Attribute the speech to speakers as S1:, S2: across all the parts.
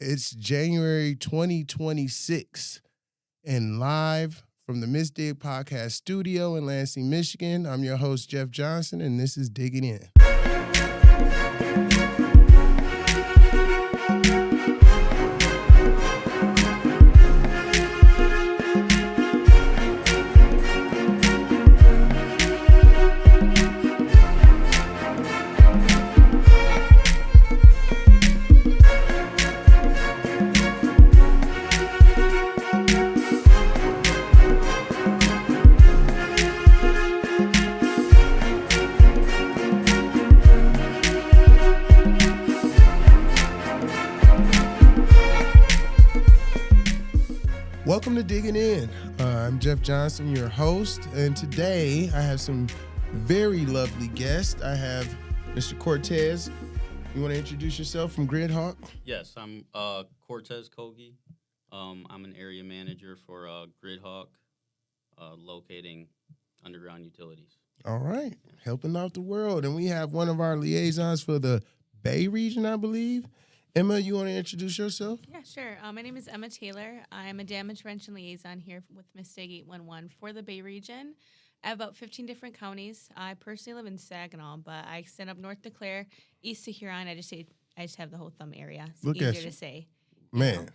S1: It's January 2026 and live from the MISS DIG podcast studio in Lansing, Michigan. I'm your host, Jeff Johnson, and this is Digging In. Welcome to Digging In. I'm Jeff Johnson, your host, and today I have some very lovely guests. I have Mr. Cortez. You want to introduce yourself from GridHawk?
S2: Yes, I'm Cortez Cogghe. I'm an area manager for GridHawk, locating underground utilities.
S1: All right, helping out the world. And we have one of our liaisons for the Bay region, I believe. Emma, you want to introduce yourself?
S3: Yeah, sure. My name is Emma Taylor. I'm a damage prevention liaison here with MISS DIG 811 for the Bay region. I have about 15 different counties. I personally live in Saginaw, but I extend up north to Clare, east to Huron. I just have the whole thumb area. It's
S1: Look at
S3: easier
S1: you.
S3: to say.
S1: Man.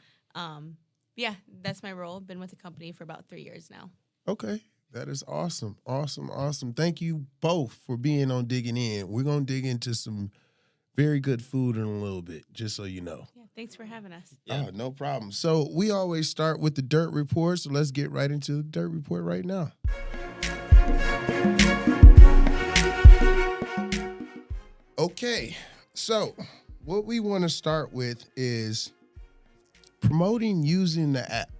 S3: Yeah, that's my role. Been with the company for about 3 years now.
S1: Okay. That is awesome. Awesome. Thank you both for being on Digging In. We're going to dig into some very good food in a little bit, just so you know.
S3: Yeah, thanks for having us.
S2: Yeah.
S1: Oh, no problem. So we always start with the dirt report, so let's get right into the dirt report right now. Okay, so what we want to start with is promoting using the app,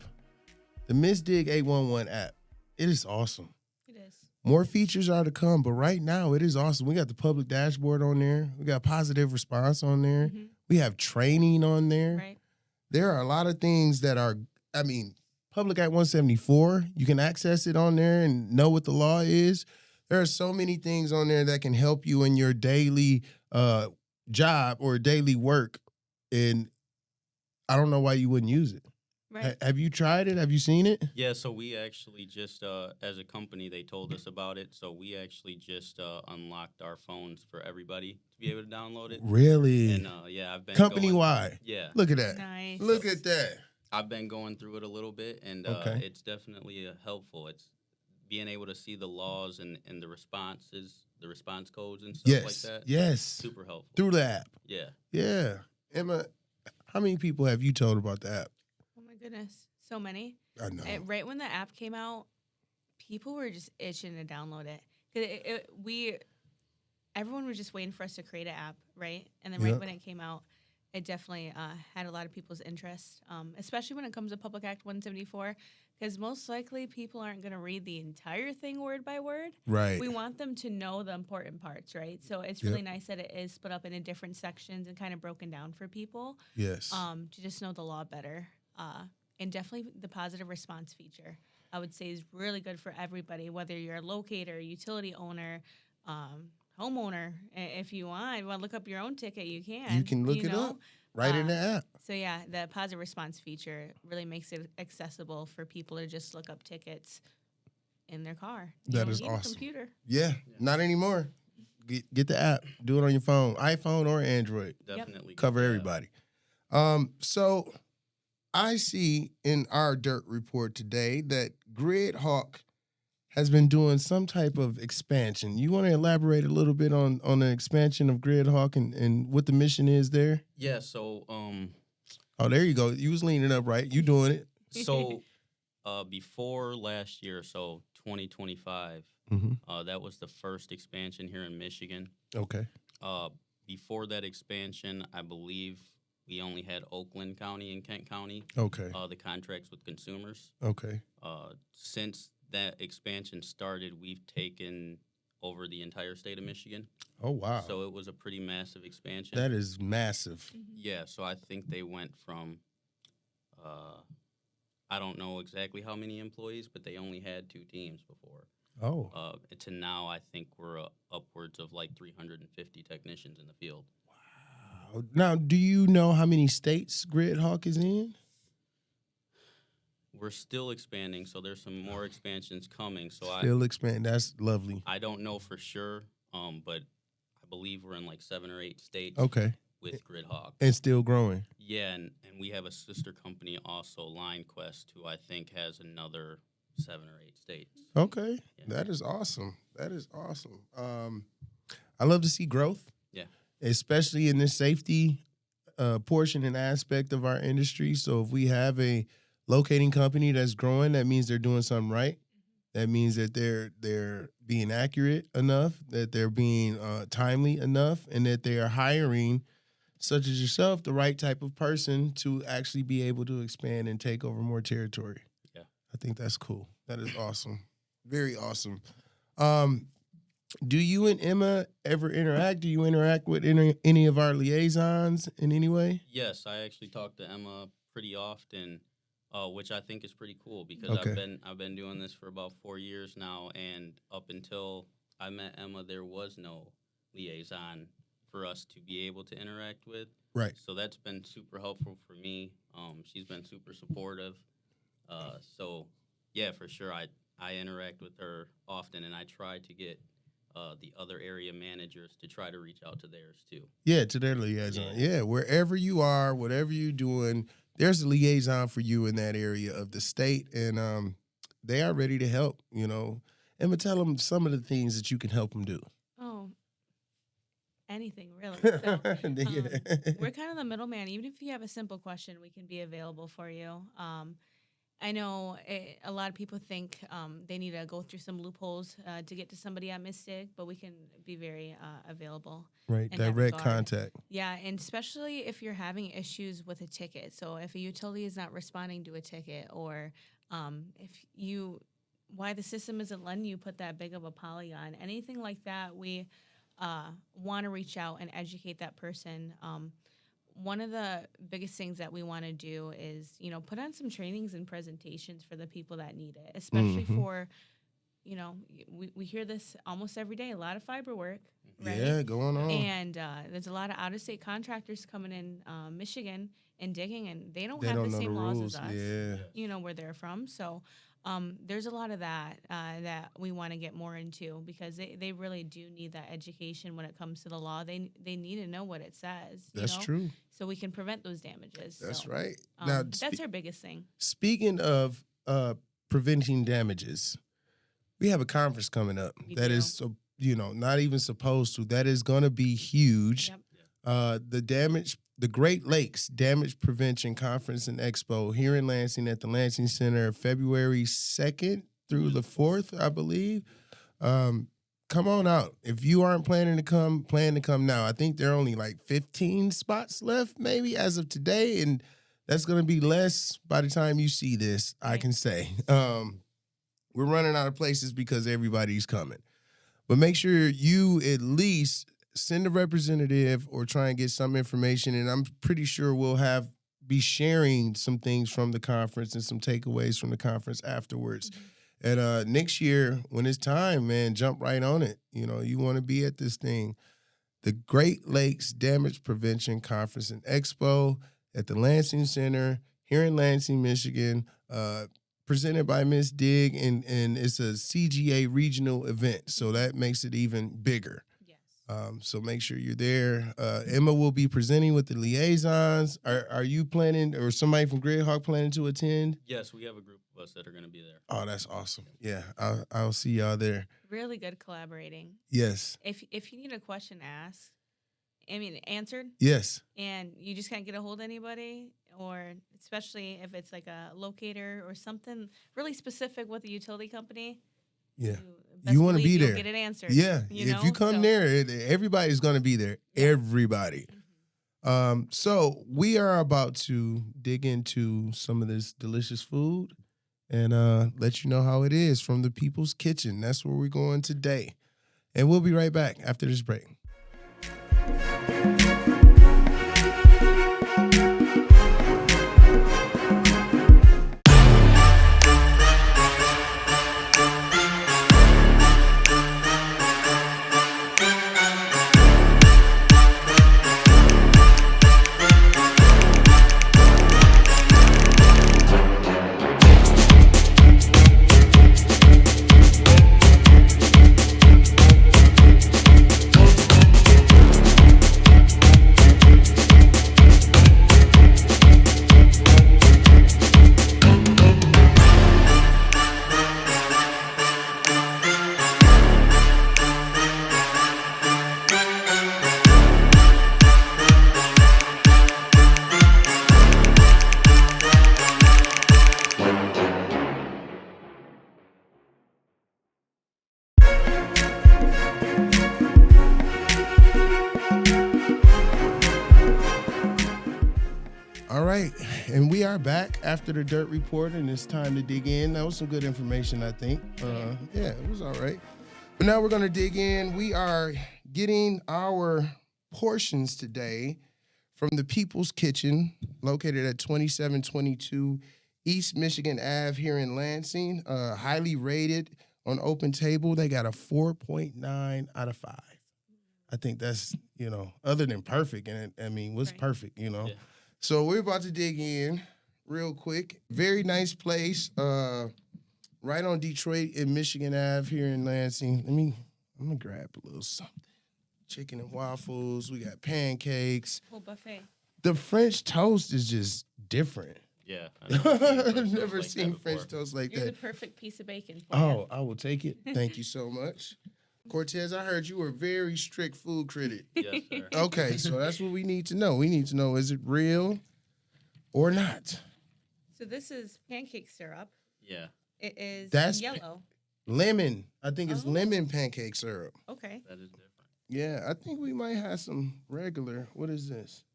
S1: the MISS DIG 811 app. It is awesome.
S3: It is.
S1: More features are to come, but right now it is awesome. We got the public dashboard on there. We got positive response on there.
S3: Mm-hmm.
S1: We have training on there.
S3: Right.
S1: There are a lot of things that are, Public Act 174, you can access it on there and know what the law is. There are so many things on there that can help you in your daily job or daily work, and I don't know why you wouldn't use it.
S3: Right.
S1: Have you tried it? Have you seen it?
S2: Yeah, so we actually just, as a company, they told us about it. So we actually just unlocked our phones for everybody to be able to download it.
S1: Really?
S2: And yeah, I've been
S1: Company-wide?
S2: Yeah.
S1: Look at that.
S3: Nice.
S1: Look at that.
S2: I've been going through it a little bit, and
S1: Okay.
S2: it's definitely helpful. It's being able to see the laws and the responses, the response codes and stuff like that.
S1: Yes.
S2: Super helpful.
S1: Through the app.
S2: Yeah.
S1: Yeah. Emma, how many people have you told about the app?
S3: Oh, my goodness. So many.
S1: I know.
S3: Right when the app came out, people were just itching to download it. 'Cause everyone was just waiting for us to create an app, right? And then
S1: Yep.
S3: when it came out, it definitely had a lot of people's interest, especially when it comes to Public Act 174, because most likely people aren't going to read the entire thing word by word.
S1: Right.
S3: We want them to know the important parts, right? So it's
S1: Yep.
S3: really nice that it is split up into different sections and kind of broken down for people
S1: Yes.
S3: to just know the law better. And definitely the positive response feature, I would say, is really good for everybody, whether you're a locator, utility owner, homeowner. If you want to look up your own ticket, you can.
S1: You can look it up right in the app.
S3: So, yeah, the positive response feature really makes it accessible for people to just look up tickets in their car. You
S1: That
S3: don't
S1: is
S3: need
S1: awesome.
S3: A computer.
S1: Yeah. Not anymore. Get the app. Do it on your phone, iPhone or Android.
S2: Definitely.
S1: Cover
S2: Yeah.
S1: everybody. So I see in our dirt report today that GridHawk has been doing some type of expansion. You want to elaborate a little bit on the expansion of GridHawk and what the mission is there?
S2: Yeah, so
S1: Oh, there you go. You was leaning up, right? You doing it.
S2: So before last year, so 2025,
S1: Mm-hmm.
S2: that was the first expansion here in Michigan.
S1: Okay.
S2: Before that expansion, I believe we only had Oakland County and Kent County,
S1: Okay.
S2: the contracts with consumers.
S1: Okay.
S2: Since that expansion started, we've taken over the entire state of Michigan.
S1: Oh, wow.
S2: So it was a pretty massive expansion.
S1: That is massive.
S2: Yeah, so I think they went from, I don't know exactly how many employees, but they only had 2 teams before.
S1: Oh.
S2: To now, I think we're upwards of like 350 technicians in the field.
S1: Now, do you know how many states GridHawk is in?
S2: We're still expanding, so there's some more expansions coming. So
S1: Still expand. That's lovely.
S2: I don't know for sure, but I believe we're in like 7 or 8 states.
S1: Okay.
S2: With GridHawk.
S1: And still growing.
S2: Yeah, and we have a sister company also, LineQuest, who I think has another 7 or 8 states.
S1: Okay.
S2: Yeah.
S1: That is awesome. That is awesome. I love to see growth.
S2: Yeah.
S1: Especially in this safety portion and aspect of our industry. So if we have a locating company that's growing, that means they're doing something right. That means that they're being accurate enough, that they're being timely enough, and that they are hiring, such as yourself, the right type of person to actually be able to expand and take over more territory.
S2: Yeah.
S1: I think that's cool. That is awesome. Very awesome. Do you and Emma ever interact? Do you interact with any of our liaisons in any way?
S2: Yes, I actually talk to Emma pretty often, which I think is pretty cool because
S1: Okay.
S2: I've been doing this for about 4 years now, and up until I met Emma, there was no liaison for us to be able to interact with.
S1: Right.
S2: So that's been super helpful for me. She's been super supportive. So yeah, for sure, I interact with her often, and I try to get the other area managers to try to reach out to theirs too.
S1: Yeah, to their liaison. Yeah, wherever you are, whatever you're doing, there's a liaison for you in that area of the state, and they are ready to help, you know. Emma, tell them some of the things that you can help them do.
S3: Oh, anything really. So,
S1: Yeah.
S3: we're kind of the middleman. Even if you have a simple question, we can be available for you. I know a lot of people think they need to go through some loopholes to get to somebody at MISS DIG, but we can be very available.
S1: Right,
S3: in that
S1: direct
S3: regard.
S1: contact.
S3: Yeah, and especially if you're having issues with a ticket. So if a utility is not responding to a ticket, or why the system isn't letting you put that big of a polygon, anything like that, we want to reach out and educate that person. One of the biggest things that we want to do is, put on some trainings and presentations for the people that need it, especially for, we hear this almost every day, a lot of fiber work. Right?
S1: Yeah, going on.
S3: And there's a lot of out-of-state contractors coming in Michigan and digging, and they don't have the
S1: know
S3: same
S1: the
S3: laws
S1: rules.
S3: as us.
S1: Yeah.
S3: Where they're from. So there's a lot of that that we want to get more into, because they really do need that education when it comes to the law. They need to know what it says.
S1: That's true.
S3: So we can prevent those damages.
S1: That's
S3: So,
S1: right.
S3: that's our biggest thing.
S1: Speaking of preventing damages, we have a conference coming up
S3: We
S1: that
S3: do.
S1: is, not even supposed to. That is going to be huge.
S3: Yep.
S1: The Great Lakes Damage Prevention Conference and Expo here in Lansing at the Lansing Center, February 2nd through the 4th, I believe. Come on out. If you aren't planning to come, plan to come now. I think there are only like 15 spots left, maybe, as of today, and that's going to be less by the time you see this, I can say. We're running out of places because everybody's coming. But make sure you at least send a representative or try and get some information, and I'm pretty sure we'll be sharing some things from the conference and some takeaways from the conference afterwards.
S3: Mm-hmm.
S1: And next year, when it's time, man, jump right on it. You want to be at this thing. The Great Lakes Damage Prevention Conference and Expo at the Lansing Center here in Lansing, Michigan, presented by MISS DIG, and it's a CGA regional event, so that makes it even bigger. So make sure you're there. Emma will be presenting with the liaisons. Are you planning, or somebody from GridHawk planning to attend?
S2: Yes, we have a group of us that are going to be there.
S1: Oh, that's awesome. Yeah, I'll see y'all there.
S3: Really good collaborating.
S1: Yes.
S3: If you need a question asked, answered,
S1: Yes.
S3: and you just can't get a hold of anybody, or especially if it's like a locator or something really specific with a utility company.
S1: Yeah.
S3: best
S1: You wanna
S3: believe
S1: be
S3: you'll
S1: there.
S3: Get it answered.
S1: Yeah.
S3: You know?
S1: If you come
S3: So-
S1: there, everybody's going to be there.
S3: Yeah.
S1: Everybody. So we are about to dig into some of this delicious food and let you know how it is from the People's Kitchen. That's where we're going today. And we'll be right back after this break. And we are back after the dirt report, and it's time to dig in. That was some good information, I think. Yeah, it was all right. But now we're going to dig in. We are getting our portions today from the People's Kitchen, located at 2722 East Michigan Ave here in Lansing. Highly rated on Open Table. They got a 4.9 out of 5. I think that's, other than perfect. And I mean, what's perfect,
S2: Yeah.
S1: So we're about to dig in real quick. Very nice place. Right on Detroit and Michigan Ave here in Lansing. I'm going to grab a little something. Chicken and waffles. We got pancakes.
S3: Whole buffet.
S1: The French toast is just different.
S2: Yeah.
S1: I've never seen French toast like
S3: You're
S1: that.
S3: the perfect piece of bacon. For you.
S1: Oh, I will take it. Thank you so much. Cortez, I heard you were a very strict food critic.
S2: Yes, sir.
S1: Okay, so that's what we need to know. We need to know, is it real or not?
S3: So this is pancake syrup.
S2: Yeah.
S3: It is
S1: That's
S3: yellow.
S1: Lemon. I think it's
S3: Oh.
S1: lemon pancake syrup.
S3: Okay.
S2: That is different.
S1: Yeah, I think we might have some regular. What is this?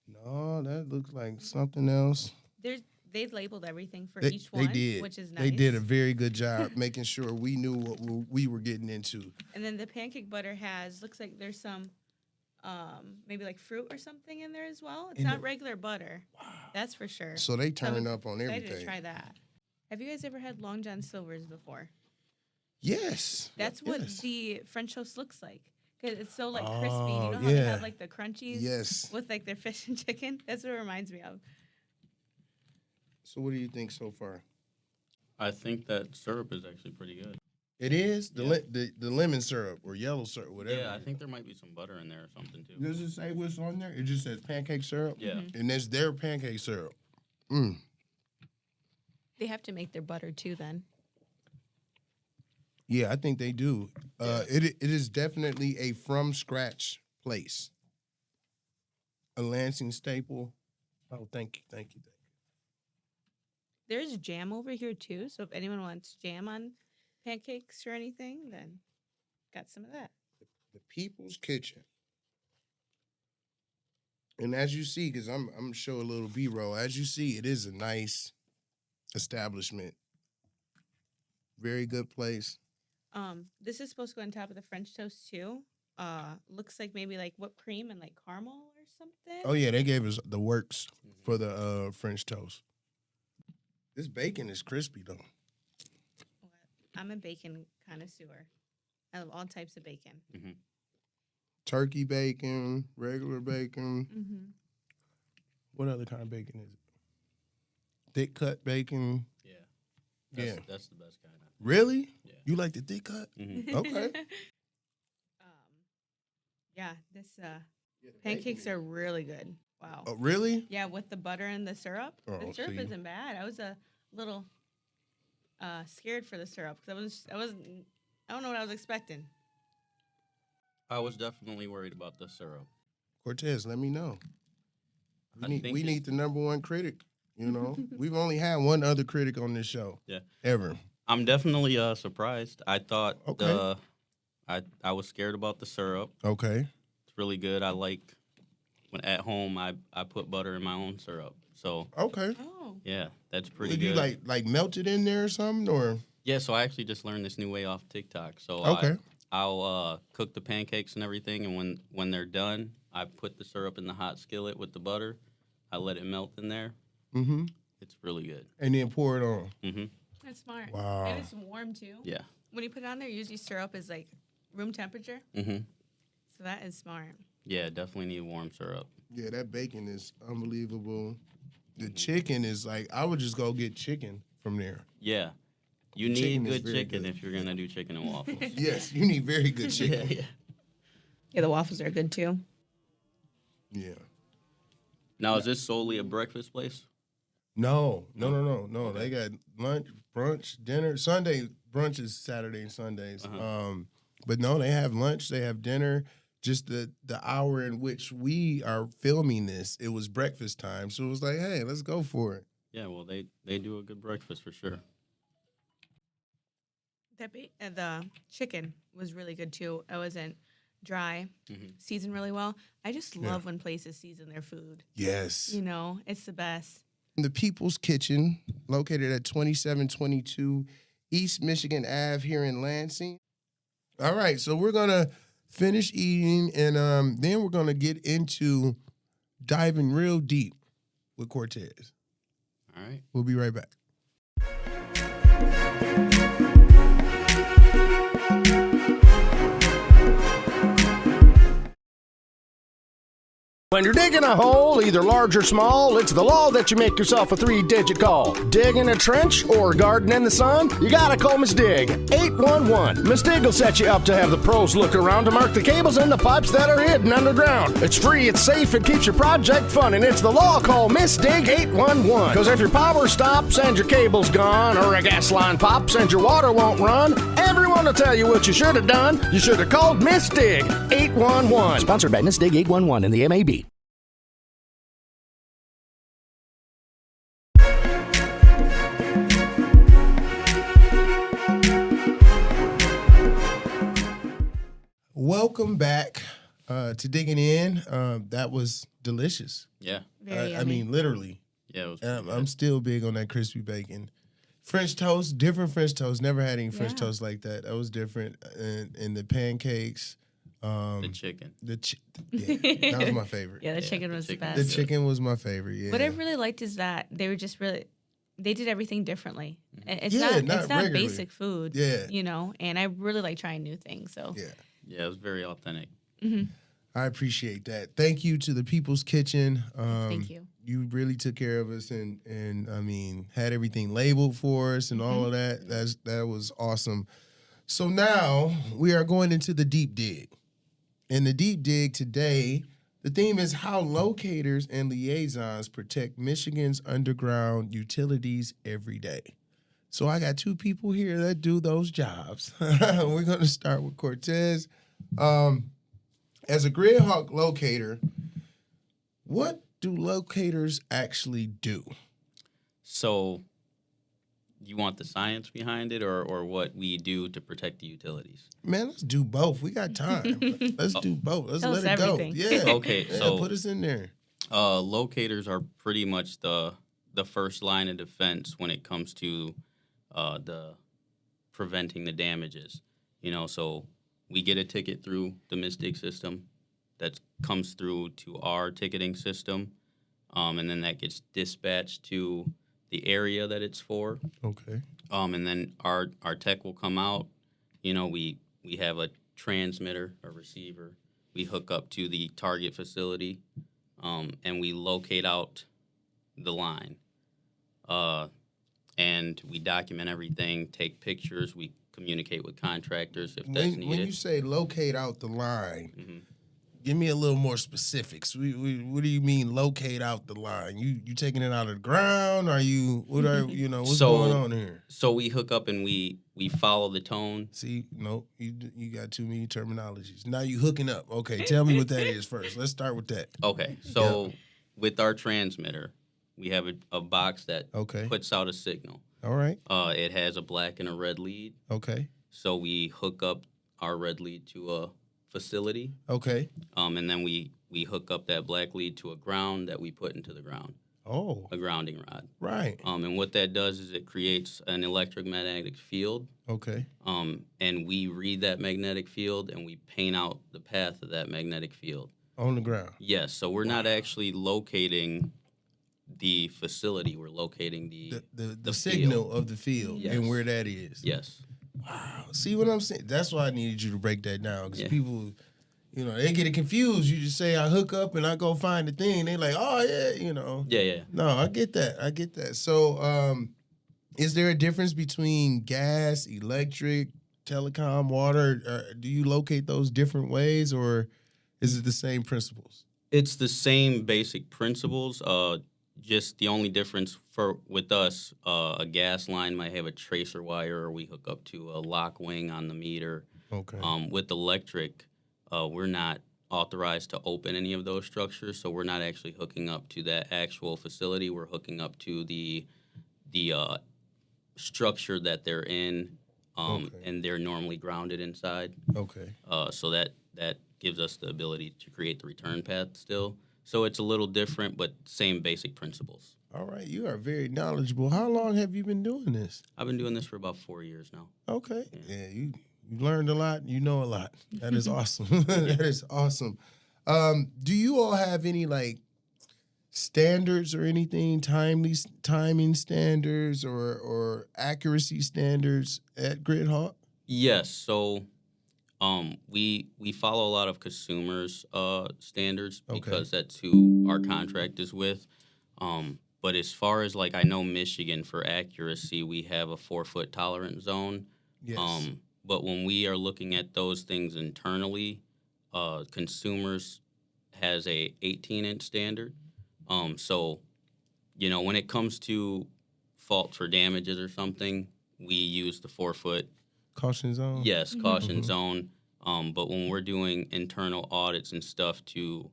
S1: No, that looks like something else.
S3: They've labeled everything for
S1: They-
S3: each one,
S1: they did.
S3: which is nice.
S1: They did a very good job making sure we knew what we were getting into.
S3: And then the pancake butter looks like there's some, maybe like fruit or something in there as well. It's
S1: In
S3: not
S1: the-
S3: regular butter. That's for sure.
S1: So they
S3: I'm
S1: turn up on
S3: excited
S1: everything.
S3: to try that. Have you guys ever had Long John Silver's before?
S1: Yes.
S3: That's what
S1: Yes.
S3: the French toast looks like. Because it's so like crispy. You
S1: Oh,
S3: know how they
S1: yeah.
S3: have like the crunchies
S1: Yes.
S3: with like their fish and chicken? That's what it reminds me of.
S1: So what do you think so far?
S2: I think that syrup is actually pretty good.
S1: It is the
S2: Yeah.
S1: the lemon syrup or yellow syrup, whatever.
S2: Yeah, I think there might be some butter in there or something too.
S1: Does it say what's on there? It just says pancake syrup.
S2: Yeah.
S1: And that's their pancake syrup.
S3: They have to make their butter too then.
S1: Yeah, I think they do. It is definitely a from scratch place. A Lansing staple. Oh, thank you.
S3: There's jam over here too. So if anyone wants jam on pancakes or anything, then got some of that.
S1: The People's Kitchen. And as you see, because I'm gonna show a little B-roll. As you see, it is a nice establishment. Very good place.
S3: This is supposed to go on top of the French toast too. Looks like maybe like whipped cream and like caramel or something.
S1: Oh yeah, they gave us the works for the French toast. This bacon is crispy though.
S3: I'm a bacon connoisseur. I love all types of bacon.
S1: Turkey bacon, regular bacon.
S3: Mm-hmm.
S1: What other kind of bacon is it? Thick cut bacon.
S2: Yeah. That's the best kind.
S1: Really?
S2: Yeah.
S1: You like the thick cut? Okay.
S3: Yeah, this pancakes are really good. Wow.
S1: Oh, really?
S3: Yeah, with the butter and the syrup.
S1: Oh,
S3: The syrup
S1: see.
S3: isn't bad. I was a little scared for the syrup because I don't know what I was expecting.
S2: I was definitely worried about the syrup.
S1: Cortez, let me know.
S2: I
S1: We
S2: think
S1: need the number one critic. We've only had one other critic on this show.
S2: Yeah.
S1: Ever.
S2: I'm definitely surprised. I thought
S1: Okay.
S2: I was scared about the syrup.
S1: Okay.
S2: It's really good. I like when at home I put butter in my own syrup. So
S1: Okay.
S3: Oh.
S2: yeah, that's pretty
S1: Would
S2: good.
S1: you like melt it in there or something or?
S2: Yeah, so I actually just learned this new way off TikTok. So
S1: Okay.
S2: I'll cook the pancakes and everything, and when they're done, I put the syrup in the hot skillet with the butter. I let it melt in there.
S1: Mm-hmm.
S2: It's really good.
S1: And then pour it on.
S2: Mm-hmm.
S3: That's smart.
S1: Wow.
S3: And it's warm too.
S2: Yeah.
S3: When you put it on there, usually syrup is like room temperature.
S2: Mm-hmm.
S3: So that is smart.
S2: Yeah, definitely need warm syrup.
S1: Yeah, that bacon is unbelievable. The chicken is like, I would just go get chicken from there.
S2: Yeah. You need
S1: Chicken is
S2: good
S1: very
S2: chicken
S1: good.
S2: if you're going to do chicken and waffles.
S1: Yes, you need very good chicken.
S2: yeah.
S3: Yeah, the waffles are good too.
S1: Yeah.
S2: Now, is this solely a breakfast place?
S1: No. They got lunch, brunch, dinner. Sunday brunch is Saturday and Sundays.
S2: Uh-huh.
S1: But no, they have lunch, they have dinner. Just the hour in which we are filming this, it was breakfast time. So it was like, hey, let's go for it.
S2: Yeah, well, they do a good breakfast for sure.
S3: The chicken was really good too. I wasn't dry,
S2: Mhm.
S3: season really well. I just
S1: Yeah.
S3: love when places season their food.
S1: Yes.
S3: You know, it's the best.
S1: The People's Kitchen, located at 2722 East Michigan Ave here in Lansing. All right, so we're gonna finish eating, and then we're gonna get into diving real deep with Cortez.
S2: All right.
S1: We'll be right back.
S4: When you're digging a hole, either large or small, it's the law that you make yourself a 3-digit call. Dig in a trench or garden in the sun, you gotta call Miss Dig, 811. Miss Dig will set you up to have the pros look around to mark the cables and the pipes that are hidden underground. It's free, it's safe, it keeps your project fun, and it's the law. Call Miss Dig 811. Because if your power stops and your cable's gone, or a gas line pops and your water won't run, everyone will tell you what you should have done. You should have called Miss Dig 811. Sponsored by Miss Dig 811 and the MAB.
S1: Welcome back to Digging In. That was delicious.
S2: Yeah.
S3: Very
S1: I
S3: yummy.
S1: mean, literally.
S2: Yeah. It was pretty
S1: I'm
S2: good.
S1: still big on that crispy bacon. French toast, different French toast. Never had any French
S3: Yeah.
S1: toast like that. That was different. And the pancakes.
S2: The chicken.
S1: Yeah, that was my favorite.
S3: Yeah, the
S2: Yeah,
S3: chicken
S2: the
S3: was
S2: chicken
S3: the
S1: The
S3: best.
S1: chicken was my favorite. Yeah.
S3: What I really liked is that they were just really, they did everything differently. It's
S1: Yeah,
S3: not
S1: not
S3: it's not
S1: regularly.
S3: basic food.
S1: Yeah.
S3: You know, and I really like trying new things. So
S1: Yeah.
S2: Yeah, it was very authentic.
S1: I appreciate that. Thank you to the People's Kitchen.
S3: thank you.
S1: You really took care of us and I mean had everything labeled for us and all of that. That was awesome. So now we are going into the deep dig. In the deep dig today, the theme is how locators and liaisons protect Michigan's underground utilities every day. So I got two people here that do those jobs. We're going to start with Cortez. As a GridHawk locator, what do locators actually do?
S2: So, you want the science behind it, or what we do to protect the utilities?
S1: Man, let's do both. We got time. Let's do both. Let's
S3: Tell
S1: let
S3: us
S1: it go.
S3: everything.
S1: Yeah.
S2: Okay,
S1: Yeah,
S2: so
S1: put us in there.
S2: locators are pretty much the first line of defense when it comes to the preventing the damages. You know, so we get a ticket through the MISS DIG system that comes through to our ticketing system, and then that gets dispatched to the area that it's for.
S1: Okay.
S2: And then our tech will come out. You know, we have a transmitter, a receiver. We hook up to the target facility, and we locate out the line. And we document everything, take pictures. We communicate with contractors if that's
S1: When
S2: needed.
S1: you say locate out the line,
S2: Mhm.
S1: give me a little more specifics. What do you mean locate out the line? You taking it out of the ground? Are you what's
S2: So-
S1: going on here?
S2: So we hook up and we follow the tone.
S1: See, nope, you got too many terminologies. Now you hooking up. Okay, tell me what that is first. Let's start with that.
S2: Okay, so with our transmitter, we have a box that
S1: Okay.
S2: puts out a signal.
S1: All right.
S2: It has a black and a red lead.
S1: Okay.
S2: So we hook up our red lead to a facility,
S1: Okay.
S2: and then we hook up that black lead to a ground that we put into the ground,
S1: Oh,
S2: a grounding rod.
S1: right.
S2: And what that does is it creates an electromagnetic field,
S1: Okay.
S2: and we read that magnetic field and we paint out the path of that magnetic field.
S1: On the ground.
S2: Yes, so we're not actually locating the facility. We're locating the
S1: The
S2: field.
S1: signal of the field
S2: Yes.
S1: and where that is.
S2: Yes.
S1: Wow. See what I'm saying? That's why I needed you to break that down because
S2: Yeah.
S1: people, they get it confused. You just say I hook up and I go find the thing. They like, oh yeah,
S2: Yeah.
S1: No, I get that. So, is there a difference between gas, electric, telecom, water? Do you locate those different ways, or is it the same principles?
S2: It's the same basic principles. Just the only difference with us, a gas line might have a tracer wire, or we hook up to a lock wing on the meter.
S1: Okay.
S2: With electric, we're not authorized to open any of those structures, so we're not actually hooking up to that actual facility. We're hooking up to the structure that they're in,
S1: Okay.
S2: and they're normally grounded inside.
S1: Okay.
S2: So that gives us the ability to create the return path still. So it's a little different, but same basic principles.
S1: All right, you are very knowledgeable. How long have you been doing this?
S2: I've been doing this for about 4 years now.
S1: Okay. Yeah, you learned a lot. You know a lot. That is awesome. That is awesome. Do you all have any like standards or anything, timing standards or accuracy standards at GridHawk?
S2: Yes. So we follow a lot of consumers standards because that's who our contract is with. But as far as like I know Michigan for accuracy, we have a 4-foot tolerance zone.
S1: Yes.
S2: But when we are looking at those things internally, consumers has a 18-inch standard. So, you know, when it comes to fault for damages or something, we use the 4-foot
S1: Caution zone?
S2: Yes, caution zone. But when we're doing internal audits and stuff to,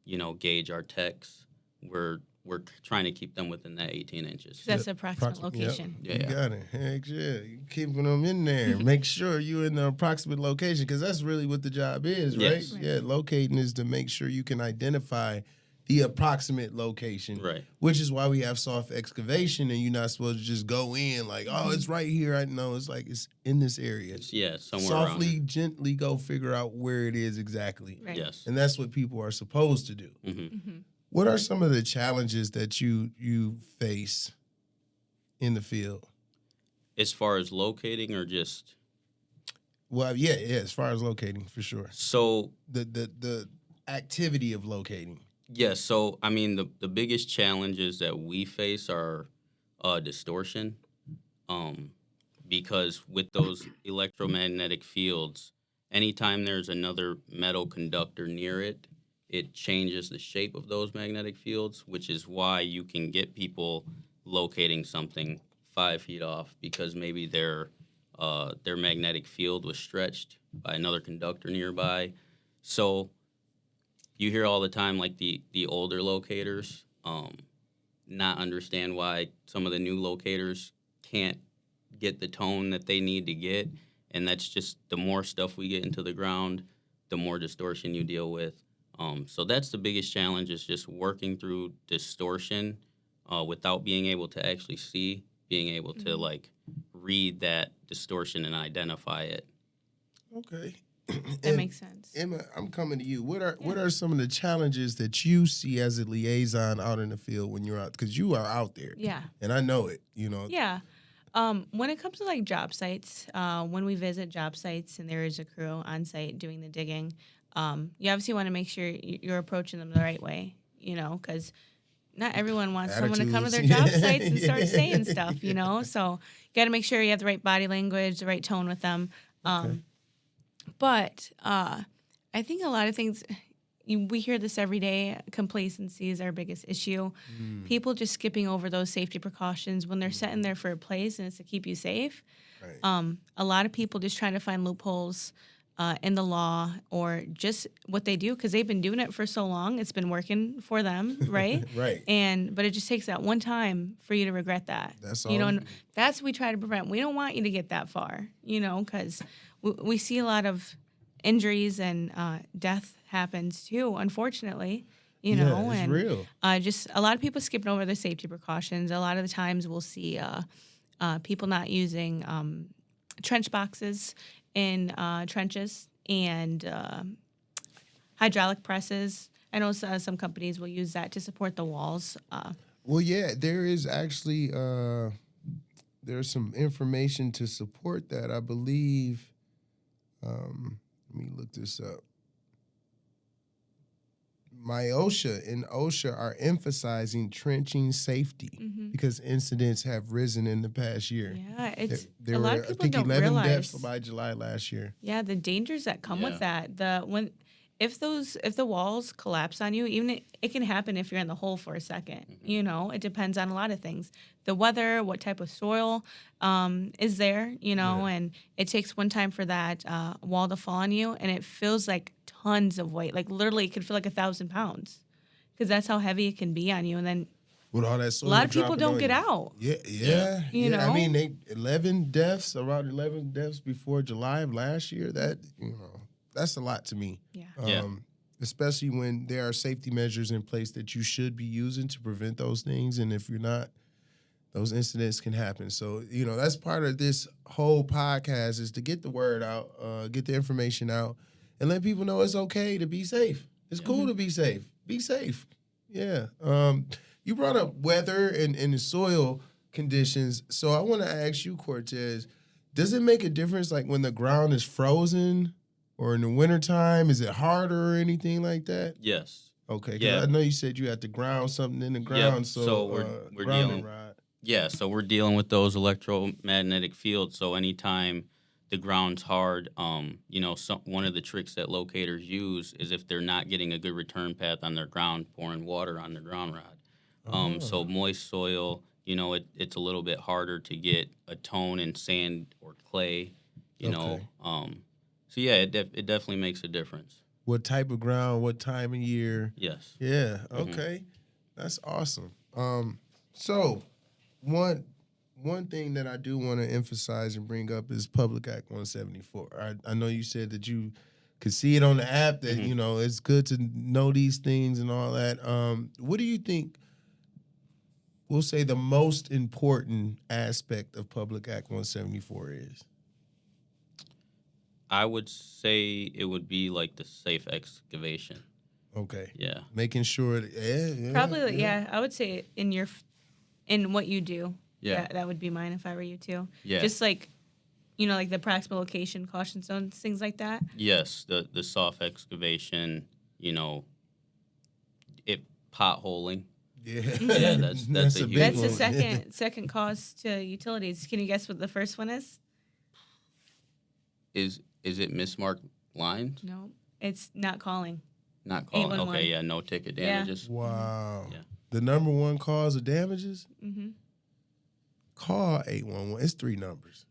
S2: you know, gauge our techs, we're trying to keep them within that 18 inches.
S3: That's the approximate location.
S1: Yep. You got it. Heck yeah. You keeping them in there. Make sure you're in the approximate location because that's really what the job is, right?
S2: Yes.
S3: Right.
S1: Yeah, locating is to make sure you can identify the approximate location.
S2: Right.
S1: Which is why we have soft excavation and you're not supposed to just go in like, oh, it's right here. I know. It's like it's in this area.
S2: Somewhere
S1: Softly,
S2: around
S1: gently go figure out where it is exactly.
S3: Right.
S2: there. Yes.
S1: And that's what people are supposed to do.
S3: Mm-hmm.
S1: What are some of the challenges that you face in the field?
S2: As far as locating or just...
S1: Well, yeah, as far as locating, for sure.
S2: So...
S1: The activity of locating.
S2: Yes, so, I mean, the biggest challenges that we face are distortion, because with those electromagnetic fields, anytime there's another metal conductor near it, it changes the shape of those magnetic fields, which is why you can get people locating something 5 feet off because maybe their magnetic field was stretched by another conductor nearby. So you hear all the time, like the older locators not understand why some of the new locators can't get the tone that they need to get, and that's just the more stuff we get into the ground, the more distortion you deal with. So that's the biggest challenge is just working through distortion without being able to actually see, being able to like read that distortion and identify it.
S1: Okay.
S3: That makes sense.
S1: Emma, I'm coming to you. What are some of the challenges that you see as a liaison out in the field when you're out? Because you are out there.
S3: Yeah.
S1: And I know it, you know.
S3: Yeah. When it comes to like job sites, when we visit job sites and there is a crew on site doing the digging, you obviously want to make sure you're approaching them the right way, you know, because not everyone wants someone to come to their job sites and start saying stuff, you know. So you got to make sure you have the right body language, the right tone with them. But I think a lot of things, we hear this every day, complacency is our biggest issue. People just skipping over those safety precautions when they're set in there for a place and it's to keep you safe.
S1: Right.
S3: A lot of people just trying to find loopholes in the law or just what they do because they've been doing it for so long. It's been working for them, right?
S1: Right.
S3: But it just takes that one time for you to regret that.
S1: That's all.
S3: You know, and that's what we try to prevent. We don't want you to get that far, you know, because we see a lot of injuries and death happens too, unfortunately. You know,
S1: it's
S3: and
S1: real.
S3: Just a lot of people skipping over the safety precautions. A lot of the times we'll see people not using trench boxes in trenches and hydraulic presses. I know some companies will use that to support the walls.
S1: Well, yeah, there is actually there's some information to support that. I believe. Let me look this up. MIOSHA and OSHA are emphasizing trenching safety because incidents have risen in the past year.
S3: Yeah, it's
S1: there
S3: a lot
S1: were,
S3: of people
S1: I think,
S3: don't
S1: 11
S3: realize
S1: deaths by July last year.
S3: Yeah, the dangers that come with that. If the walls collapse on you, even it can happen if you're in the hole for a second. You know, it depends on a lot of things. The weather, what type of soil is there, you know, and it takes one time for that wall to fall on you, and it feels like tons of weight. Like literally, it could feel like 1,000 pounds because that's how heavy it can be on you. And then
S1: With all that soil
S3: a lot of people
S1: dropping
S3: don't
S1: on
S3: get
S1: you.
S3: out.
S1: Yeah.
S3: You know?
S1: I mean, around 11 deaths before July of last year. that's a lot to me.
S3: Yeah.
S2: Yeah.
S1: Especially when there are safety measures in place that you should be using to prevent those things. And if you're not, those incidents can happen. So, that's part of this whole podcast is to get the word out, get the information out, and let people know it's okay to be safe. It's cool to be safe. Be safe. Yeah. You brought up weather and the soil conditions. So I want to ask you, Cortez, does it make a difference like when the ground is frozen or in the wintertime? Is it harder or anything like that?
S2: Yes.
S1: Okay. 'Cause
S2: Yeah.
S1: I know you said you had to ground something in the ground.
S2: So we're
S1: grounding
S2: dealing.
S1: rod.
S2: Yeah, so we're dealing with those electromagnetic fields. So anytime the ground's hard, one of the tricks that locators use is if they're not getting a good return path on their ground, pouring water on their ground rod. So moist soil, it's a little bit harder to get a tone in sand or clay,
S1: Okay.
S2: So yeah, it definitely makes a difference.
S1: What type of ground? What time of year?
S2: Yes.
S1: Yeah. Okay. That's awesome. So one thing that I do want to emphasize and bring up is Public Act 174. I know you said that you could see it on the app that it's good to know these things and all that. What do you think? We'll say the most important aspect of Public Act 174 is.
S2: I would say it would be like the safe excavation.
S1: Okay.
S2: Yeah.
S1: Making sure.
S3: Probably, I would say in what you do.
S2: Yeah.
S3: That would be mine if I were you too.
S2: Yeah.
S3: Just like, like the proximal location, caution zones, things like that.
S2: Yes, the soft excavation, it potholing.
S1: Yeah.
S2: Yeah, that's a huge
S1: big
S3: That's the
S1: one.
S3: second cause to utilities. Can you guess what the first one is?
S2: Is it mismarked lines?
S3: No, it's not calling.
S2: Not calling.
S3: 811.
S2: Okay, yeah, no ticket
S3: Yeah.
S2: damages.
S1: Wow.
S2: Yeah.
S1: The number one cause of damages?
S3: Mm-hmm.
S1: Call 811. It's 3 numbers.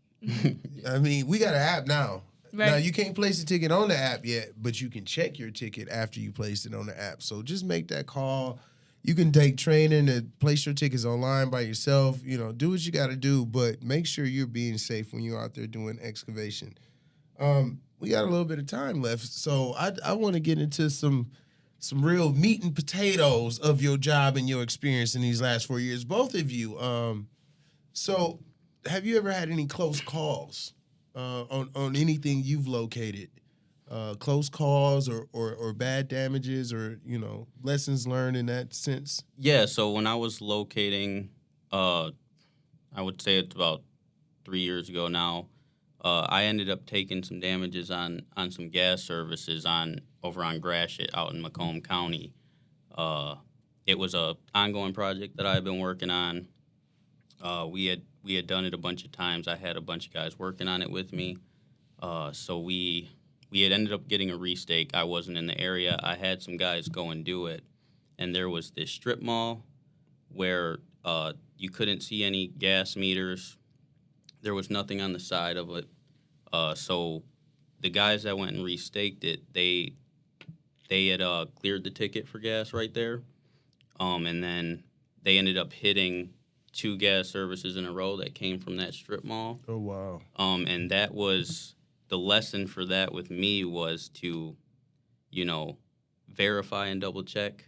S1: I mean, we got an app now.
S3: Right.
S1: Now, you can't place a ticket on the app yet, but you can check your ticket after you place it on the app. So just make that call. You can take training to place your tickets online by yourself. Do what you got to do, but make sure you're being safe when you're out there doing excavation. We got a little bit of time left, so I want to get into some real meat and potatoes of your job and your experience in these last 4 years, both of you. So have you ever had any close calls on anything you've located? Close calls or bad damages or, lessons learned in that sense?
S2: Yeah, so when I was locating, I would say it's about 3 years ago now, I ended up taking some damages on some gas services over on Gratiot out in Macomb County. It was a ongoing project that I had been working on. We had done it a bunch of times. I had a bunch of guys working on it with me. So we had ended up getting a restake. I wasn't in the area. I had some guys go and do it. And there was this strip mall where you couldn't see any gas meters. There was nothing on the side of it. So the guys that went and restaked it, they had cleared the ticket for gas right there. And then they ended up hitting 2 gas services in a row that came from that strip mall.
S1: Oh, wow.
S2: And that was the lesson for that with me was to, verify and double check,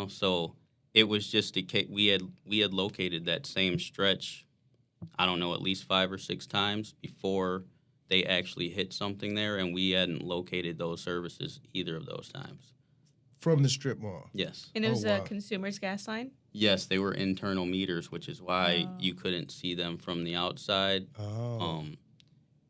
S2: So it was just we had located that same stretch, I don't know, at least 5 or 6 times before they actually hit something there, and we hadn't located those services either of those times.
S1: From the strip mall?
S2: Yes.
S3: And it was
S1: wow.
S3: a consumer's gas line?
S2: Yes, they were internal meters, which is why you couldn't see them from the outside.
S1: Oh.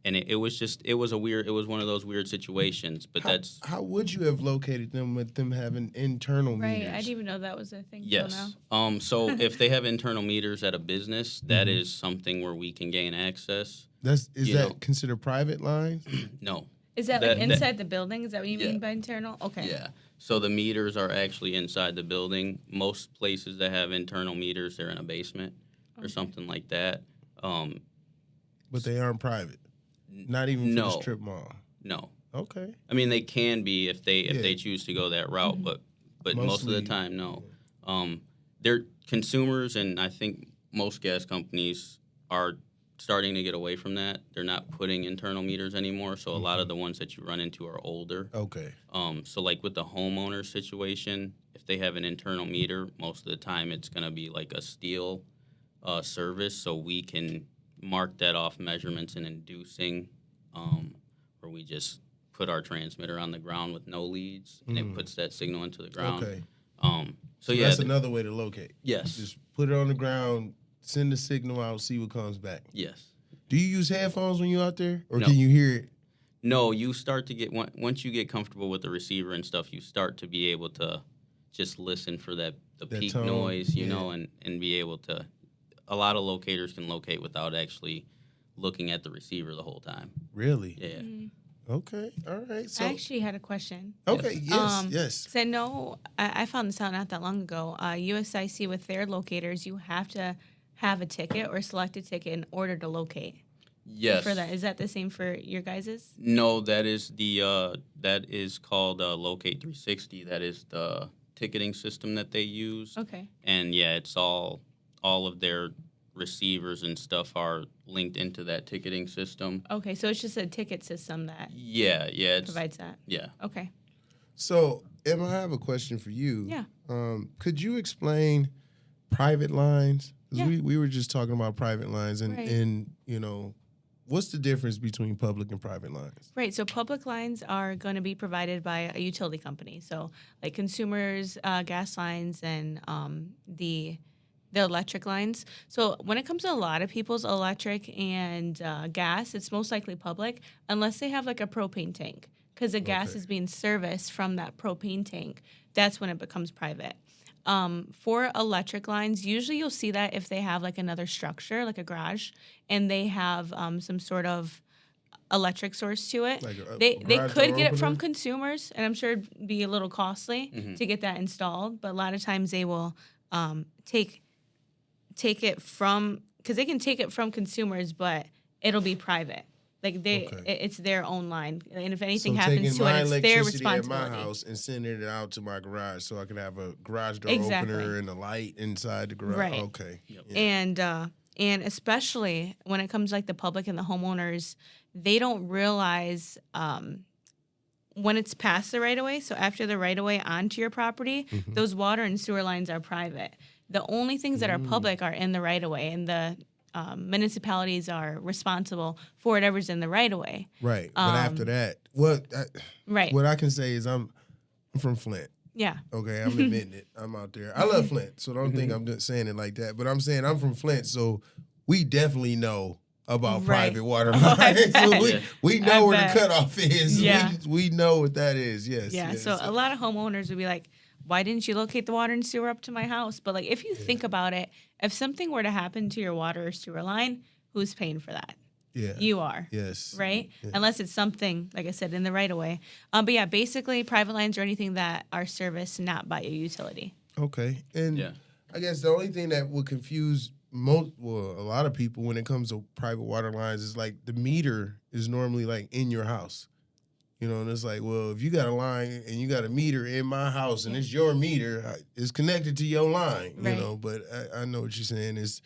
S2: And it was one of those weird situations, but
S1: How would you have located them with them having internal meters?
S3: Right, I didn't even know that was a thing.
S2: yes.
S3: Till now.
S2: So if they have internal meters at a business, that is something where we can gain access.
S1: Is that considered private lines?
S2: No.
S3: Is that like inside the building? Is that what you
S2: Yeah.
S3: mean by internal? Okay.
S2: Yeah. So the meters are actually inside the building. Most places that have internal meters, they're in a basement or something like that.
S1: But they aren't private. Not even for the strip mall.
S2: No.
S1: Okay.
S2: I mean, they can be if they choose to go that route, but most of the
S1: Mostly,
S2: time, no. They're consumers, and I think most gas companies are starting to get away from that. They're not putting internal meters anymore, so a lot of the ones that you run into are older.
S1: Okay.
S2: So like with the homeowner situation, if they have an internal meter, most of the time it's going to be like a steel service, so we can mark that off measurements and inducing, where we just put our transmitter on the ground with no leads, and it puts that signal into the ground.
S1: Okay.
S2: So yeah,
S1: that's another way to locate.
S2: yes,
S1: Just put it on the ground, send the signal out, see what comes back.
S2: yes.
S1: Do you use headphones when you're out there, or
S2: No.
S1: can you hear it?
S2: No, you start to get once you get comfortable with the receiver and stuff, you start to be able to just listen for the peak
S1: tone,
S2: noise, you know, and be able to. A lot of locators can locate without actually looking at the receiver the whole time.
S1: Really?
S2: Yeah.
S1: Okay. All right. So
S3: I actually had a question.
S1: okay. Yes. Yes.
S3: So I know I found this out not that long ago. USIC with their locators, you have to have a ticket or select a ticket in order to locate.
S2: Yes.
S3: For that, is that the same for your guys's?
S2: No, that is that is called Locate 360. That is the ticketing system that they use.
S3: Okay.
S2: And yeah, it's all of their receivers and stuff are linked into that ticketing system.
S3: Okay, so it's just a ticket system that
S2: Yeah, it's
S3: provides that.
S2: yeah.
S3: Okay.
S1: So Emma, I have a question for you.
S3: Yeah.
S1: Could you explain private lines? 'Cause
S3: Yeah.
S1: we were just talking about private lines, and
S3: Right.
S1: and what's the difference between public and private lines?
S3: Right. So public lines are going to be provided by a utility company. So like consumers, gas lines, and the electric lines. So when it comes to a lot of people's electric and gas, it's most likely public unless they have like a propane tank, because the gas
S1: Okay.
S3: is being serviced from that propane tank. That's when it becomes private. For electric lines, usually you'll see that if they have like another structure, like a garage, and they have some sort of electric source to it.
S1: Like a
S3: They
S1: garage
S3: could
S1: door
S3: get it from
S1: opener?
S3: consumers, and I'm sure it'd be a little costly to get that installed. But a lot of times they will take it from, because they can take it from consumers, but it'll be private. Like
S1: Okay.
S3: it's their own line, and if anything
S1: So
S3: happens
S1: taking
S3: to
S1: my
S3: it, it's their
S1: electricity at
S3: responsibility.
S1: my house and sending it out to my garage, so I can have a garage door
S3: Exactly.
S1: opener and a light inside the garage.
S3: Right.
S1: Okay.
S2: Yep.
S1: Yeah.
S3: And especially when it comes like the public and the homeowners, they don't realize when it's past the right of way. So after the right of way onto your property, those water and sewer lines are private. The only things that are public are in the right of way, and the municipalities are responsible for whatever's in the right of way.
S1: Right. But after that, what I can say is I'm from Flint.
S3: Yeah.
S1: Okay, I'm admitting it. I'm out there. I love Flint, so don't think I'm just saying it like that. But I'm saying I'm from Flint, so we definitely know about
S3: Right.
S1: private water
S3: Oh, I
S1: lines.
S3: bet.
S1: So we know
S3: I
S1: where
S3: bet.
S1: the cutoff is.
S3: Yeah.
S1: We know what that is. Yes.
S3: Yeah.
S1: yes.
S3: So a lot of homeowners would be like, why didn't you locate the water and sewer up to my house? But like, if you think about it, if something were to happen to your water or sewer line, who's paying for that?
S1: yeah.
S3: You are.
S1: Yes.
S3: Right?
S1: Yeah.
S3: Unless it's something, like I said, in the right of way. But yeah, basically private lines are anything that are serviced not by a utility.
S1: Okay. And
S2: Yeah.
S1: I guess the only thing that would confuse a lot of people when it comes to private water lines is like the meter is normally like in your house. And it's like, well, if you got a line and you got a meter in my house and it's your meter, it's connected to your line,
S3: Right.
S1: But I know what you're saying is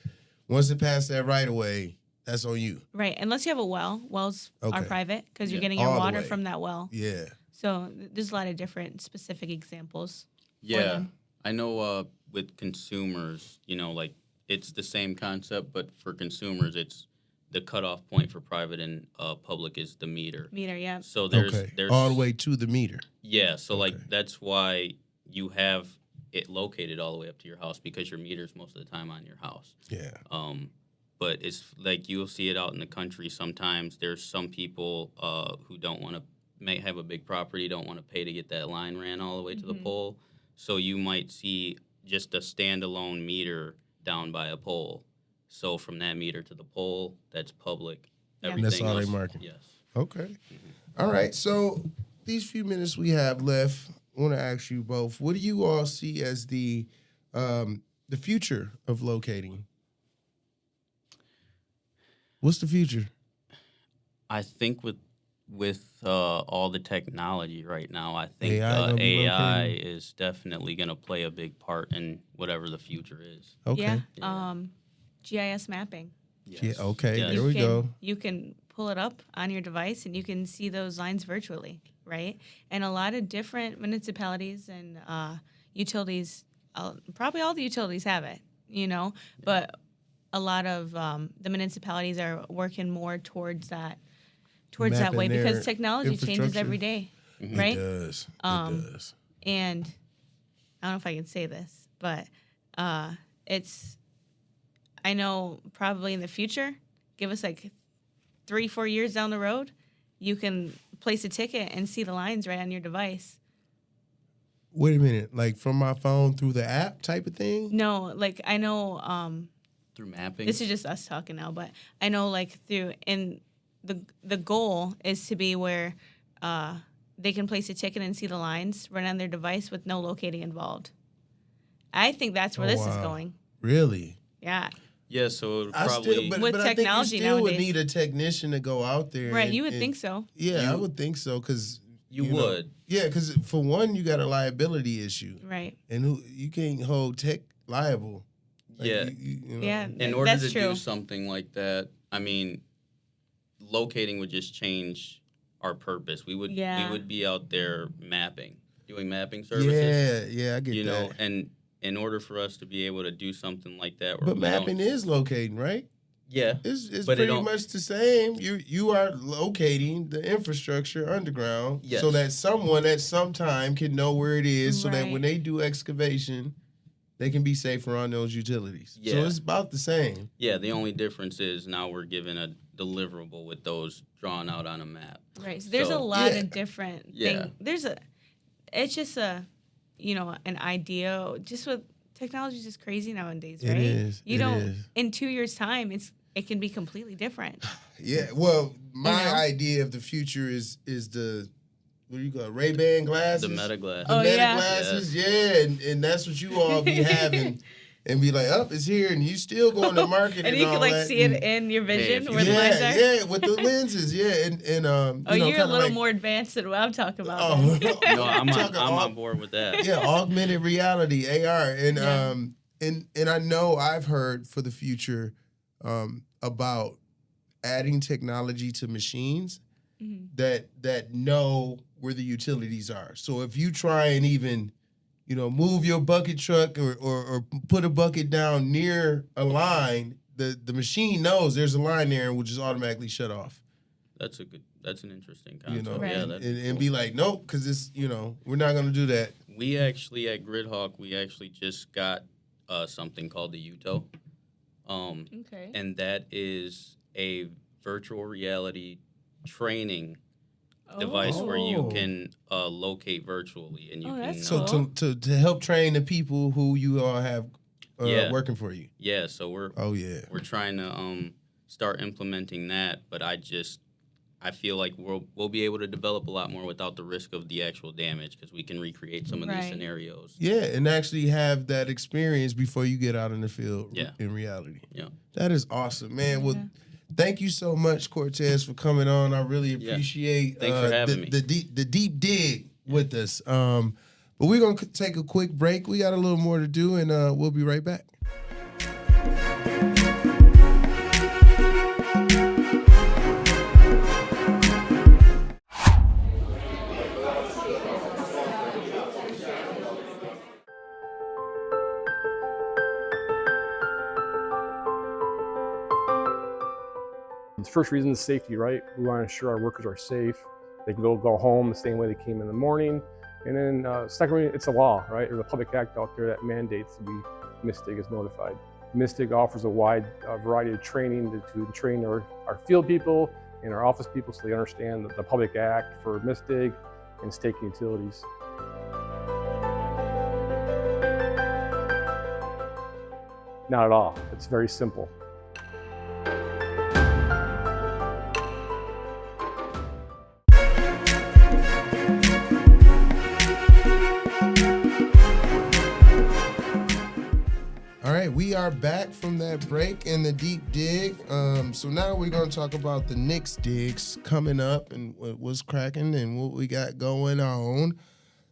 S1: once it passed that right away, that's on you.
S3: Right. Unless you have a well. Wells are
S1: Okay.
S3: private because you're
S2: Yeah.
S3: getting your
S1: All the
S3: water
S1: way.
S3: from that well.
S1: Yeah.
S3: So there's a lot of different specific examples.
S2: Yeah,
S3: them.
S2: I know with consumers, like it's the same concept, but for consumers, it's the cutoff point for private and public is the meter.
S3: Meter, yeah.
S2: So there's
S1: all the way to the meter.
S2: Yeah, so like
S1: Okay.
S2: that's why you have it located all the way up to your house, because your meter's most of the time on your house.
S1: Yeah.
S2: But it's like you'll see it out in the country sometimes. There's some people who don't want to may have a big property, don't want to pay to get that line ran all the way to the pole. So you might see just a standalone meter down by a pole. So from that meter to the pole, that's public.
S3: Yeah.
S2: Everything
S1: That's all they
S2: else-
S1: marking.
S2: Yes.
S1: Okay. All right. So these few minutes we have left, I want to ask you both, what do you all see as the future of locating? What's the future?
S2: I think with all the technology right now, I think
S1: AI gonna be
S2: AI
S1: locating?
S2: is definitely going to play a big part in whatever the future is.
S1: Okay.
S3: Yeah. GIS mapping.
S2: Yes.
S1: Yeah, okay,
S2: Yes.
S1: there we go.
S3: You can pull it up on your device and you can see those lines virtually, right? And a lot of different municipalities and utilities, probably all the utilities have it, but a lot of the municipalities are working more towards that
S1: Mapping
S3: way
S1: their
S3: because technology changes
S1: infrastructure.
S3: every day,
S2: Mm-hmm.
S3: right?
S1: It does.
S3: Um,
S1: It does.
S3: And I don't know if I can say this, but it's, I know probably in the future, give us like 3-4 years down the road, you can place a ticket and see the lines right on your device.
S1: Wait a minute, like from my phone through the app type of thing?
S3: No, like I know,
S2: Through mapping.
S3: this is just us talking now, but I know like the goal is to be where they can place a ticket and see the lines right on their device with no locating involved. I think that's where
S1: Oh,
S3: this is
S1: wow.
S3: going.
S1: Really?
S3: Yeah.
S2: Yeah, so it would
S1: I
S2: probably.
S1: still, but,
S3: With
S1: but I think
S3: technology
S1: you still would
S3: nowadays.
S1: need a technician to go out there.
S3: Right, you would think so.
S1: Yeah, I
S2: You-
S1: would think so because
S2: you
S1: know,
S2: would.
S1: yeah, because for one, you got a liability issue,
S3: Right.
S1: and you can't hold tech liable. Like,
S2: Yeah.
S1: you know.
S3: Yeah.
S2: In order
S3: That's
S2: to
S3: true.
S2: do something like that, I mean, locating would just change our purpose. We would be out there mapping, doing mapping services.
S1: Yeah, I get
S2: You
S1: that.
S2: know, and in order for us to be able to do something like that, where
S1: But
S2: we
S1: mapping
S2: don't,
S1: is locating, right?
S2: yeah,
S1: It's
S2: But it
S1: pretty
S2: don't-
S1: much the same. You are locating the infrastructure underground
S2: Yes.
S1: so that someone at some time can know where it is, so that
S3: Right.
S1: when they do excavation, they can be safer on those utilities. So
S2: Yeah.
S1: it's about the same.
S2: yeah. The only difference is now we're given a deliverable with those drawn out on a map.
S3: Right. So there's a
S2: So-
S3: lot
S1: Yeah.
S3: of different
S2: Yeah.
S3: things. It's just an idea. Just with technology is just crazy nowadays,
S1: It
S3: right?
S1: is.
S3: You
S1: It
S3: don't
S1: is.
S3: in 2 years' time it can be completely different.
S1: Yeah. Well, my
S3: You know?
S1: idea of the future is the what do you call it? Ray-Ban glasses?
S2: The meta glass.
S1: The
S3: Oh,
S1: meta
S3: yeah.
S1: glasses, yeah, and that's what you all be having. And be like, it's here, and you still going to market
S3: And you
S1: all
S3: can like
S1: that,
S3: see it
S1: and-
S3: in your vision
S2: if you-
S3: where the lines are.
S1: Yeah, with the lenses, yeah, and
S3: Oh,
S1: you know,
S3: you're a
S1: kinda
S3: little
S1: like,
S3: more advanced than what I'm talking about.
S1: Oh,
S3: then.
S2: No, I'm
S1: talking
S2: on board with that.
S1: yeah, augmented reality, AR, and
S3: Yeah.
S1: and I know I've heard for the future about adding technology to machines
S3: Mhm.
S1: that know where the utilities are. So if you try and even move your bucket truck or put a bucket down near a line, the machine knows there's a line there and will just automatically shut off.
S2: That's an interesting
S1: You
S2: concept.
S1: know,
S3: Right.
S2: Yeah,
S1: and,
S2: that'd
S1: and,
S2: be
S1: and
S2: cool.
S1: be like, nope, because it's we're not gonna do that.
S2: We actually at GridHawk, we actually just got something called the UTO,
S3: Okay.
S2: and that is a virtual reality training device where you
S1: Oh.
S2: can locate virtually, and you
S3: Oh,
S2: can.
S3: that's
S1: So
S3: cool.
S1: to help train the people who you all have
S2: Yeah.
S1: working for you.
S2: Yeah, so we're
S1: Yeah.
S2: trying to start implementing that, but I feel like we'll be able to develop a lot more without the risk of the actual damage because we can recreate some of these
S3: Right.
S2: scenarios.
S1: Yeah, and actually have that experience before you get out in the field
S2: Yeah.
S1: in reality.
S2: Yeah.
S1: That is awesome, man.
S3: Yeah.
S1: Well, thank you so much, Cortez, for coming on. I really
S2: Yeah.
S1: appreciate
S2: Thanks for having me.
S1: the deep dig with us. But we're going to take a quick break. We got a little more to do, and we'll be right back.
S5: The first reason is safety, right? We want to ensure our workers are safe. They can go home the same way they came in the morning. And then secondly, it's a law, right? There's a public act out there that mandates that MISS DIG is notified. MISS DIG offers a wide variety of training to train our field people and our office people so they understand the public act for MISS DIG and state utilities. Not at all. It's very simple.
S1: All right, we are back from that break in the deep dig. So now we're going to talk about the next digs coming up and what's cracking and what we got going on.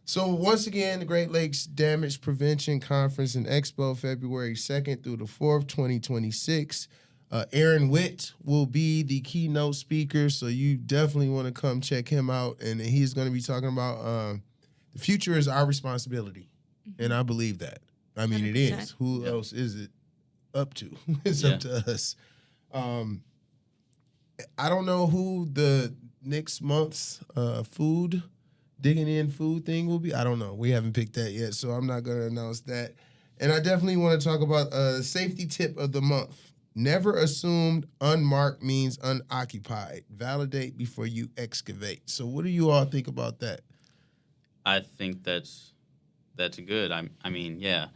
S1: So once again, the Great Lakes Damage Prevention Conference and Expo, February 2nd through the 4th, 2026. Aaron Witt will be the keynote speaker, so you definitely want to come check him out. And he's going to be talking about the future is our responsibility, and I believe that. I mean, it
S3: 100%.
S1: is. Who else is it up to? It's up to us. I don't know who the next month's digging in food thing will be. I don't know. We haven't picked that yet, so I'm not going to announce that. And I definitely want to talk about the safety tip of the month. Never assumed unmarked means unoccupied. Validate before you excavate. So what do you all think about that?
S2: I think that's good. I mean, yeah.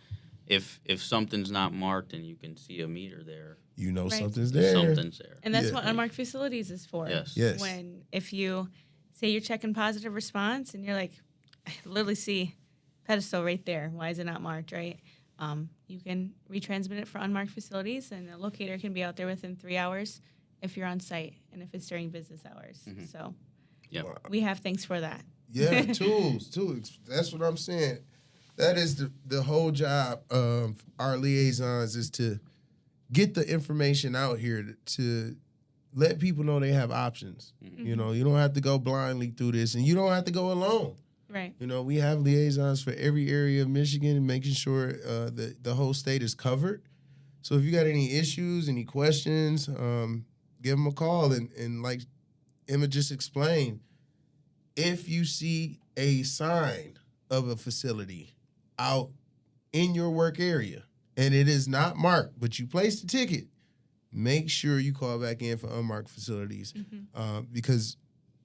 S2: If something's not marked and you can see a meter there,
S1: You know
S3: Right.
S1: something's there.
S2: something's there.
S3: And that's
S1: Yeah.
S3: what unmarked facilities is for.
S2: Yes.
S1: Yes.
S3: If you say you're checking positive response and you're like, I literally see pedestal right there. Why is it not marked, right? You can retransmit it for unmarked facilities, and a locator can be out there within 3 hours if you're on site and if it's during business hours. So
S2: Yeah.
S1: Wow.
S3: we have things for that.
S1: Yeah, tools. That's what I'm saying. That is the whole job of our liaisons is to get the information out here to let people know they have options. You know, you don't have to go blindly through this, and you don't have to go alone.
S3: Right.
S1: You know, we have liaisons for every area of Michigan, making sure the whole state is covered. So if you got any issues, any questions, give them a call. And like Emma just explained, if you see a sign of a facility out in your work area and it is not marked, but you placed the ticket, make sure you call back in for unmarked facilities because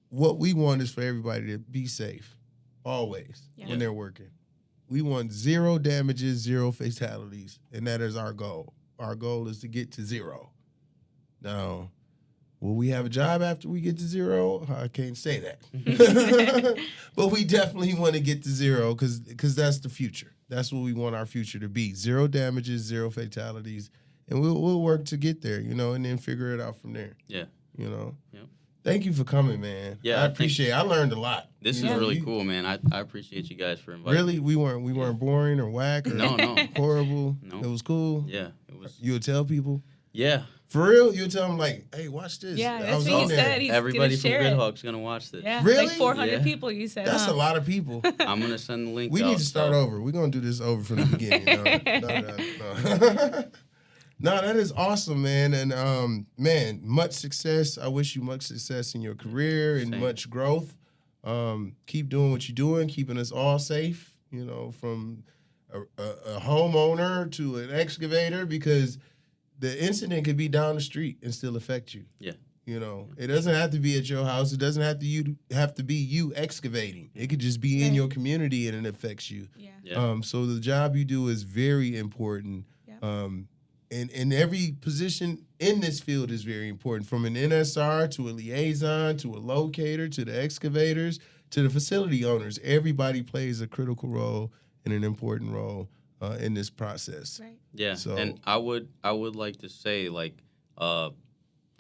S1: what we want is for everybody to be safe always when they're working. We want 0 damages, 0 fatalities, and that is our goal. Our goal is to get to 0. Now, will we have a job after we get to 0? I can't say that. But we definitely want to get to 0 because that's the future. That's what we want our future to be. 0 damages, 0 fatalities. And we'll work to get there, you know, and then figure it out from there.
S2: Yeah.
S1: You know?
S2: Yep.
S1: Thank you for coming, man.
S2: Yeah,
S1: I appreciate it. I learned a lot.
S2: This
S1: You
S2: is
S1: know,
S2: really
S1: you-
S2: cool, man. I appreciate you guys for inviting
S1: Really?
S2: me.
S1: We weren't boring or whack or
S2: No.
S1: horrible.
S2: No.
S1: It was cool.
S2: Yeah, it was.
S1: You would tell people?
S2: Yeah,
S1: For real? You would tell them like, hey, watch this.
S3: Yeah,
S1: I
S3: that's
S1: was
S3: what
S1: on
S3: you
S1: there.
S3: said. He's
S2: everybody
S3: gonna
S2: from
S3: share it.
S2: GridHawk's gonna watch this.
S3: Yeah,
S1: Really?
S3: like 400
S2: Yeah.
S3: people. You said
S1: That's
S3: huh?
S1: a lot of people.
S2: I'm gonna send the link.
S1: We
S2: out,
S1: need to start
S2: so-
S1: over. We're going to do this over from the beginning. No. No, that is awesome, man. And, man, much success. I wish you much success in your career and
S2: Same.
S1: much growth. Keep doing what you're doing, keeping us all safe, you know, from a homeowner to an excavator, because the incident could be down the street and still affect you.
S2: Yeah.
S1: You know, it doesn't have to be at your house. It doesn't have to be you excavating. It could just be in
S3: Right.
S1: your community and it affects you.
S3: Yeah.
S2: Yeah.
S1: So the job you do is very important.
S3: Yeah.
S1: And every position in this field is very important, from an NSR to a liaison to a locator to the excavators to the facility owners. Everybody plays a critical role and an important role in this process.
S3: Right.
S2: Yeah,
S1: So-
S2: and I would like to say, like,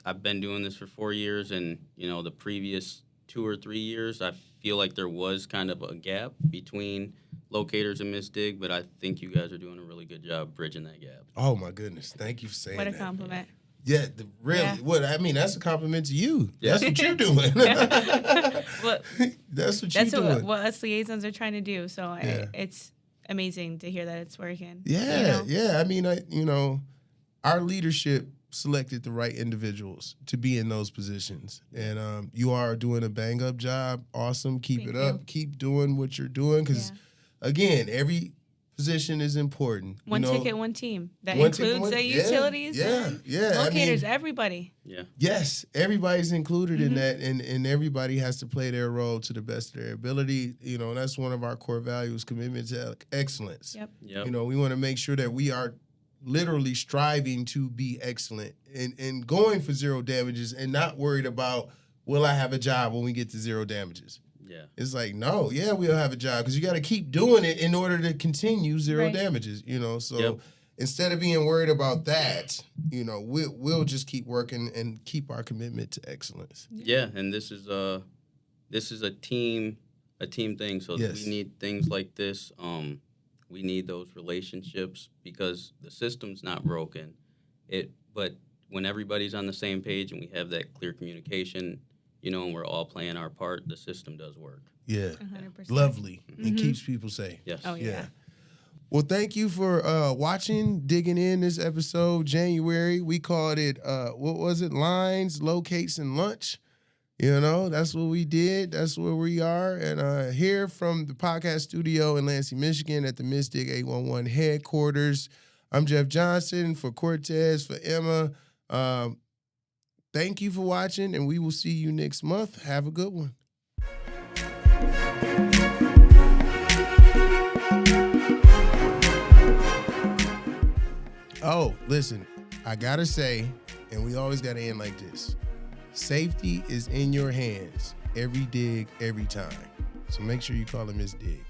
S2: I've been doing this for 4 years, and you know, the previous 2 or 3 years, I feel like there was kind of a gap between locators and MISS DIG, but I think you guys are doing a really good job bridging that gap.
S1: Oh my goodness! Thank you for saying
S3: What a
S1: that.
S3: compliment.
S1: Yeah, really.
S3: Yeah.
S1: What I mean, that's a compliment to you.
S2: Yeah.
S1: That's what you're doing.
S3: Well,
S1: That's what you're
S3: that's
S1: doing.
S3: what us liaisons are trying to do. So
S1: Yeah.
S3: it's amazing to hear that it's working.
S1: Yeah,
S3: you know?
S1: yeah. I mean, our leadership selected the right individuals to be in those positions, and you are doing a bang up job. Awesome. Keep
S3: Thank
S1: it up.
S3: you.
S1: Keep doing what you're doing, because again, every position is important.
S3: One
S1: you know?
S3: ticket, one team. That
S1: One ticket,
S3: includes
S1: one-
S3: the
S1: yeah,
S3: utilities,
S1: yeah,
S3: and
S1: yeah. I
S3: locators,
S1: mean,
S3: everybody.
S2: Yeah,
S1: yes, everybody's included in
S3: Mhm.
S1: that, and everybody has to play their role to the best of their ability. You know, that's one of our core values: commitment to excellence.
S3: Yep.
S2: yep.
S1: You know, we want to make sure that we are literally striving to be excellent and going for 0 damages and not worried about, will I have a job when we get to 0 damages?
S2: Yeah,
S1: It's like, no, yeah, we'll have a job, because you got to keep doing it in order to continue 0
S3: Right.
S1: damages, you know? So
S2: Yep.
S1: instead of being worried about that, you know, we'll just keep working and keep our commitment to excellence.
S2: yeah, and this is a team thing. So
S1: Yes.
S2: we need things like this. We need those relationships because the system's not broken. But when everybody's on the same page and we have that clear communication, you know, and we're all playing our part, the system does work.
S1: Yeah.
S3: 100%.
S1: Lovely. It keeps people safe.
S2: Yes.
S3: Oh, yeah.
S1: Well, thank you for watching, digging in this episode, January. We called it, what was it? Lines, Locates, and Lunch. You know, that's what we did. That's where we are. And here from the podcast studio in Lansing, Michigan at the MISS DIG 811 headquarters, I'm Jeff Johnson for Cortez, for Emma. Thank you for watching, and we will see you next month. Have a good one. Oh, listen, I gotta say, and we always gotta end like this. Safety is in your hands. Every dig, every time. So make sure you call it MISS DIG.